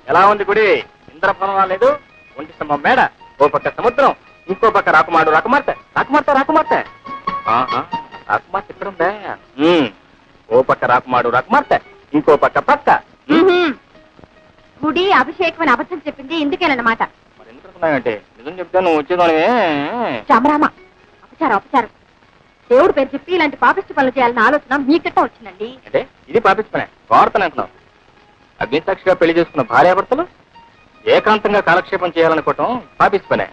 ఎలా ఉంది గుడి? ఇంద్రభవనం రాలేదు, ఒంటి స్తంభం మేడ, ఓ పక్క సముద్రం, ఇంకో పక్క రాకుమాడు రాకుమార్తె రాకుమార్తె రాకుమార్తె రాకుమార్తె ఇక్కడ ఉందా? ఓ పక్క రాకుమాడు రాకుమార్తె, ఇంకో పక్క పక్క. గుడి అభిషేకం అని అబద్ధం చెప్పింది ఇందుకేనమాట. మరి ఎందుకు అనుకున్నావంటే? నిజం చెప్తే నువ్వు వచ్చేదానివే. రామరామ, అపచారం అపచారం. దేవుడు పేరు చెప్పి ఇలాంటి పాపిష్టి పనులు చేయాలన్న ఆలోచన మీకట్ట వచ్చిందండి. అంటే ఇది పాపిష్టి పనే, వార్తలు అంటున్నావు. అగ్నిసాక్షిగా పెళ్లి చేసుకున్న భార్యాభర్తలు ఏకాంతంగా కాలక్షేపం చేయాలనుకోవటం పాపిష్టి పనే.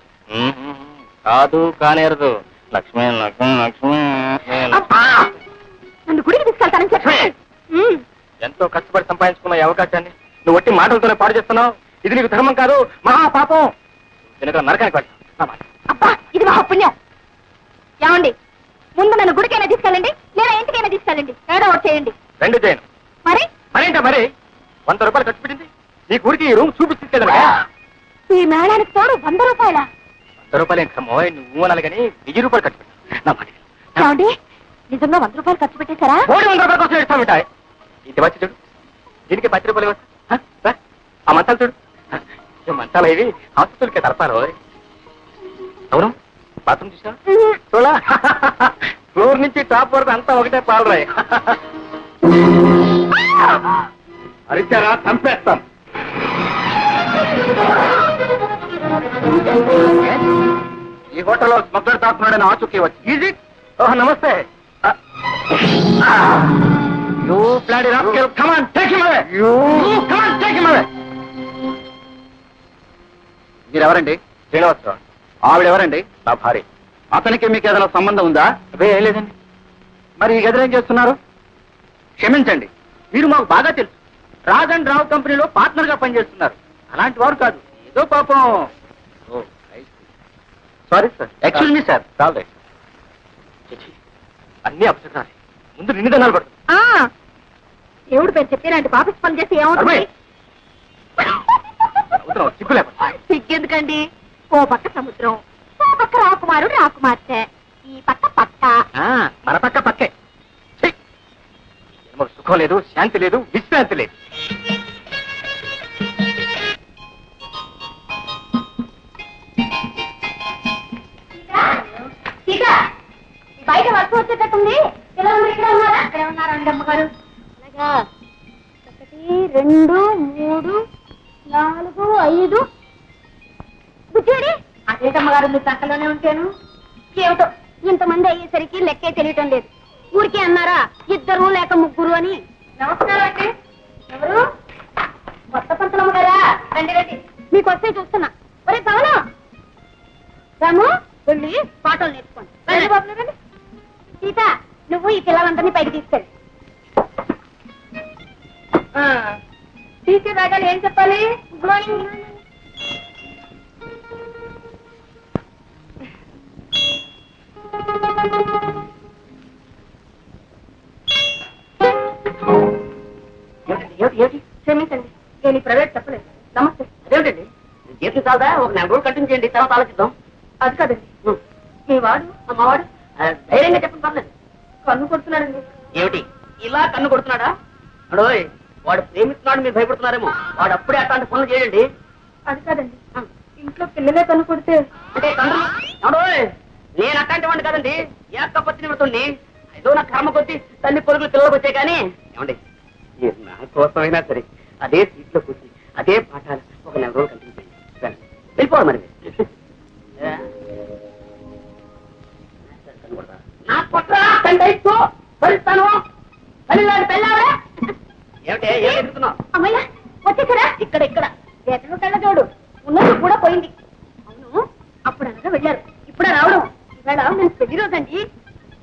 కాదు కానేరదు. లక్ష్మి లక్ష్మి లక్ష్మి నన్ను గుడికి తీసుకెళ్తానని చెప్పి ఎంతో కష్టపడి సంపాదించుకున్న ఈ అవకాశాన్ని నువ్వు ఒట్టి మాటలతోనే పాడు చేస్తున్నావు. ఇది నీకు ధర్మం కాదు, మహాపాపం. వెనుక నరకానికి వెళ్తావు. అబ్బా, ఇది మహాపుణ్యం. ఏమండి, ముందు నన్ను గుడికైనా తీసుకెళ్ళండి, లేదా ఇంటికైనా తీసుకెళ్ళండి. ఏదో ఒకటి చేయండి. రెండు చేయను. మరి మరేంటా మరి? 100 రూపాయలు ఖర్చు పెట్టింది నీ గుడికి ఈ రూమ్ చూపించింది. ఈ మేళానికి తోడు 100 రూపాయల. 100 రూపాయలు ఏంటమ్మో, నువ్వు అనాలి కానీ 1000 రూపాయలు ఖర్చు పెట్టాను. నా మాట ఏమండి, నిజంగా 100 రూపాయలు ఖర్చు పెట్టేశారా? 300 రూపాయలు ఖర్చు పెడతామిటాయి. ఇది వచ్చి చూడు, దీనికి 10 రూపాయలు ఇవ్వచ్చు. ఆ మంచాలు చూడు, ఈ మంచాలు ఇవి హాస్పిటల్కి తలపాలి. అవును, బాత్రూమ్ చూసా చూడా? ఫ్లోర్ నుంచి టాప్ వరకు అంతా ఒకటే పాలరాయి. అరిచారా చంపేస్తాం. ఈ హోటల్లో స్మగ్లర్ తాకున్నాడని ఆచూకీ వచ్చి. ఈజీ. ఓహ్, నమస్తే. You bloody rascal, come on, take him away. You come on, take him away. మీరెవరండి? Srinivasarao. ఆవిడెవరండి? నా భార్య. అతనికి మీకు ఏదైనా సంబంధం ఉందా? అదే ఏం లేదండి. మరి ఈ గదిలో ఏం చేస్తున్నారు? క్షమించండి, మీరు మాకు బాగా తెలుసు. రాజ్ అండ్ రావు కంపెనీలో పార్ట్నర్ గా పనిచేస్తున్నారు. అలాంటి వారు కాదు, ఏదో పాపం. Sorry sir, excuse me sir. చాలు, అన్ని అప్సెట్. ముందు నిన్ను దన్నాలు పడుతుంది. దేవుడు పేరు చెప్పి ఇలాంటి పాపిష్టి పనులు చేసి ఏమవుతుంది? సిగ్గు లేకుండా. సిగ్గెందుకండి? ఓ పక్క సముద్రం, ఓ పక్క రాకుమారుడు రాకుమార్తె, ఈ పక్క పక్క. మన పక్క పక్కే. సుఖం లేదు, శాంతి లేదు, విశ్రాంతి లేదు. బయట వర్షం వచ్చేటట్టుంది. ఎలా ఉంది? ఇక్కడ ఉన్నారా? అక్కడే ఉన్నారండి అమ్మగారు. అలాగా 1 2 3 4 5 బుజ్జోడి. అదేటమ్మగారు, మీరు పక్కలోనే ఉంటాను. ఏమిటో ఇంతమంది అయ్యేసరికి లెక్కే తెలియటం లేదు. ఊరికే అన్నారా 2 లేక 3 అని. నమస్కారం అండి. ఎవరు? కొత్త పంతులమ్మ గారా? రండి రండి, మీకొస్తే చూస్తున్నా. ఒరే పవను, రాము, వెళ్ళి పాటలు నేర్చుకోండి. రండి బాబు రండి. సీత, నువ్వు ఈ పిల్లలందరినీ పైకి తీసుకెళ్ళి. టీచర్ రాగానే ఏం చెప్పాలి? Good morning. క్షమించండి, నేను ఈ ప్రైవేట్ చెప్పలేదు. నమస్తే. అదేమిటండి, జీతం చాలదా? ఒక 4 రోజులు కంటిన్యూ చేయండి, తర్వాత ఆలోచిద్దాం. అది కాదండి, మీ వాడు అమ్మవాడు ధైర్యంగా చెప్పండి, పర్లేదు. కన్ను కొడుతున్నాడండి. ఏమిటి ఇలా కన్ను కొడుతున్నాడా? అడోయ్, వాడు ప్రేమిస్తున్నాడు, మీరు భయపడుతున్నారేమో. వాడు అప్పుడే అట్లాంటి పనులు చేయండి. అది కాదండి, ఇంట్లో పిల్లలే కన్ను కొడితే. అంటే తండ్రి, అడోయ్, నేను అట్లాంటి వాడిని కాదండి, ఏకపత్ని పెడుతుంది. ఏదో నా కర్మ కొద్ది తల్లి పొరుగులు పిల్లలకు వచ్చాయి. కానీ ఏమండి, నా కోసమైనా సరే అదే సీట్లో కూర్చి అదే పాఠాలు ఒక 4 రోజులు కంటిన్యూ చేయండి. వెళ్ళిపోవాలి మరి. నా పొట్ట తండ్రితో వెళ్తాను. ఏమిటే ఏం ఎదుగుతున్నావు? అమ్మయ్య, వచ్చేసారా? ఇక్కడ ఇక్కడ ఎతను కళ్ళ చూడు, ఉన్నది కూడా పోయింది. అవును, అప్పుడు అనగా వెళ్ళారు, ఇప్పుడు రావడం. ఇవాళ నేను పెళ్లి రోజండి.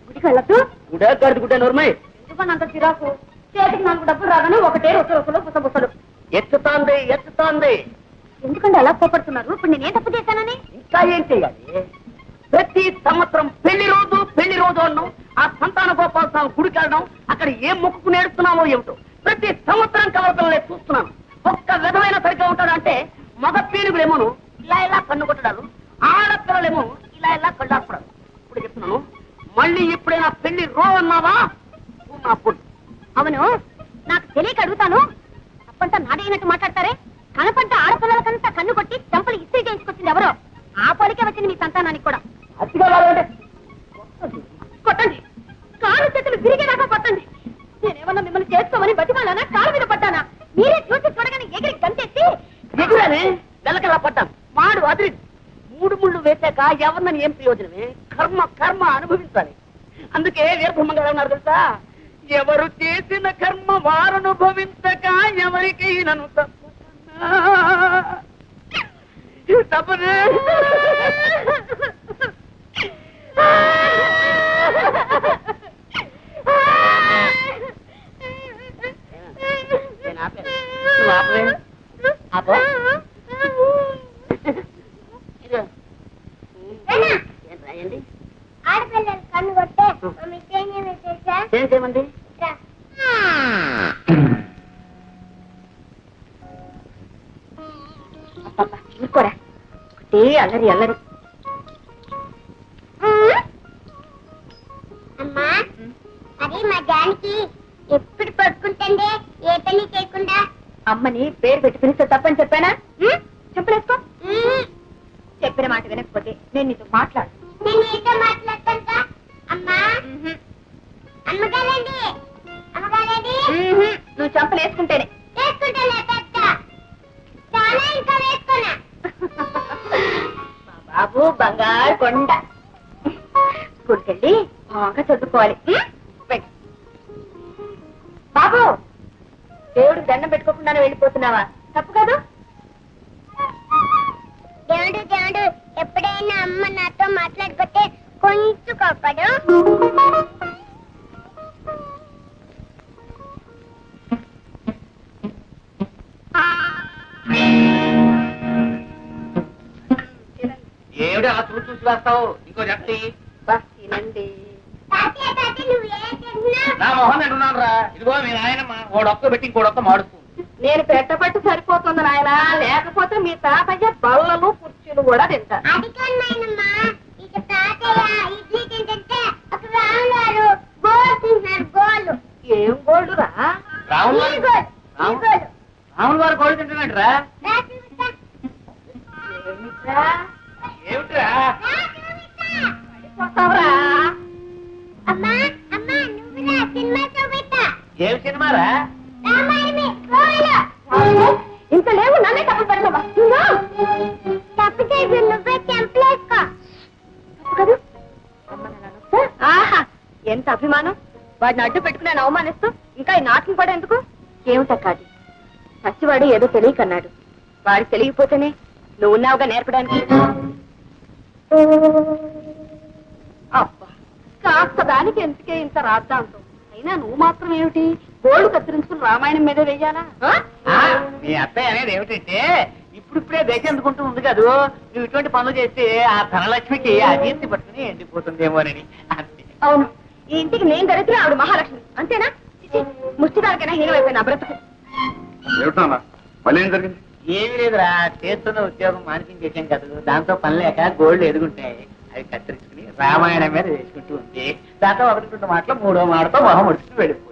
గుడికి వెళ్ళొద్దు. గుడే గడిది గుడ్డే నోర్మై. ఎందుకన్నంత చిరాకు? చేతికి 4 డబ్బులు రాగానే ఒకటే రొసలు పుసబుసలు. ఎత్తుతాంది ఎత్తుతాంది. ఎందుకంటే అలా కోపడుతున్నారు? ఇప్పుడు నేనే తప్పు చేశానని. ఇంకా ఏం చెయ్యాలి? ప్రతి సంవత్సరం పెళ్లి రోజు అన్నాం. ఆ సంతాన గోపాల స్వామి గుడికి వెళ్ళడం, అక్కడ ఏం మొక్కుకు నేడుస్తున్నామో ఏమిటో ప్రతి సంవత్సరం కలవకలనే చూస్తున్నాను. ఒక్క విధమైన సరిగ్గా ఉంటాడంటే మగ పీనుగులేమోను ఇలా ఇలా కన్ను కొట్టడాలు, ఆడపిల్లలేమో ఇలా ఇలా కళ్ళాపడాలు. ఇప్పుడు చెప్తున్నాను, మళ్ళీ ఇప్పుడైనా పెళ్లి రో అన్నావా నా పొట్టు. అవును, తెలియక అడుగుతాను. తప్పంతా నాదైనట్టు మాట్లాడతారే. కనపంట ఆడపిల్లలకంతా కన్ను కొట్టి చెంపలు ఇస్త్రీ చేయించుకొచ్చింది ఎవరో. ఆ పోలికే వచ్చింది మీ సంతానానికి కూడా. అతిగా వాడంటే కొట్టండి, కాళ్ళు చేతులు విరిగేదాకా కొట్టండి. నేనేమన్నా మిమ్మల్ని చేసుకోమని బతిమాలానా, కాళ్ళ మీద పడ్డానా? మీరే చూసి చూడగానే ఎగిరి గంతేసి ఎగురానే నెలకలా పడ్డాను. మాడు అదిరి 3 ముళ్ళు వేసాక ఎవరినని ఏం ప్రయోజనమే? కర్మ కర్మ అనుభవించాలి. అందుకే వీరబ్రహ్మం గారు ఉన్నారు తెలుసా, ఎవరు చేసిన కర్మ వారు అనుభవించక ఎవరికి నన్ను తప్పనే. ఆడపిల్లలు కన్ను కొట్టే ఏం చేయమండి? ఇంకోరా అల్లరి అల్లరి. అమ్మా అది మా జానికి ఎప్పుడు పడుకుంటుండే ఏ పని చేయకుండా. అమ్మని పేరు పెట్టి పిలిస్తే తప్పని చెప్పానా? చెప్పలేసుకో. చెప్పిన మాట వినకపోతే నేను నీతో మాట్లాడు. నేను నీతో మాట్లాడతాను. అమ్మా అమ్మగారండి, అమ్మగారండి. నువ్వు చంపలు వేసుకుంటేనే ఇంకా వేసుకున్నా. బాబు బంగారు కొండ. స్కూల్కెళ్ళి బాగా చదువుకోవాలి. బాబు దేవుడికి దండం పెట్టుకోకుండానే వెళ్ళిపోతున్నావా? తప్పు కాదు. దేవుడు దేవుడు ఎప్పుడైనా అమ్మ నాతో మాట్లాడుకుంటే కొంచెం కోపడు. ఏమిటి అలా చూసి వేస్తావు? ఇంకో చెప్తి తినండి. నా మొహం అంటున్నాను రా. ఇదిగో మీ నాయనమ్మ ఓడొక్క పెట్టి ఇంకోడొక్క మాడుతుంది. నేను పెట్టబట్టి సరిపోతుంది నాయన, లేకపోతే మీ తాతయ్య బల్లలు కుర్చీలు కూడా తింటారు. ఏం గోల్డ్ రా? రాములు వారు కోడి తింటున్నాడు రా. ఏమిట్రా ఏమి సినిమారా? ఇంత లేవు నన్నే తప్పు పెడతావా? తప్పు చేసి నువ్వే చెంపలేసుకో. ఆహా ఎంత అభిమానం! వాడిని అడ్డు పెట్టుకుని నేను అవమానిస్తూ ఇంకా ఈ నాటకం కూడా ఎందుకు? ఏమిటక్కాది, పసివాడు ఏదో తెలియకన్నాడు. వాడికి తెలియకపోతేనే నువ్వు ఉన్నావుగా నేర్పడానికి. అబ్బా కాస్త దానికి ఎందుకే ఇంత రాద్దాంతో. అయినా నువ్వు మాత్రం ఏమిటి గోళ్ళు కత్తిరించుకుని రామాయణం మీద వెయ్యాలా? మీ అత్తయ్య అనేది ఏమిటంటే ఇప్పుడిప్పుడే దేశం ఎందుకుంటూ ఉంది కదూ. నువ్వు ఇటువంటి పనులు చేస్తే ఆ ధనలక్ష్మికి అజీర్తి పట్టుకుని ఎండిపోతుందేమోనని అంతే. అవును, ఈ ఇంటికి నేను దరిద్ర ఆవిడ మహాలక్ష్మి అంతేనా? ముష్టిదారికైనా హీనమైపోయిన బ్రతుకు. మళ్ళీ ఏం జరిగింది? ఏమీ లేదురా, చేస్తున్న ఉద్యోగం మానిపించేసాం కదా, దాంతో పని లేక గోల్డ్ ఎదుగుంటాయి. అవి కత్తిరించుకుని రామాయణం మీద వేసుకుంటూ ఉంది. దాంతో 1 మాటలో 3వ మాటతో మొహం ముడుచుకుని వెళ్ళిపో.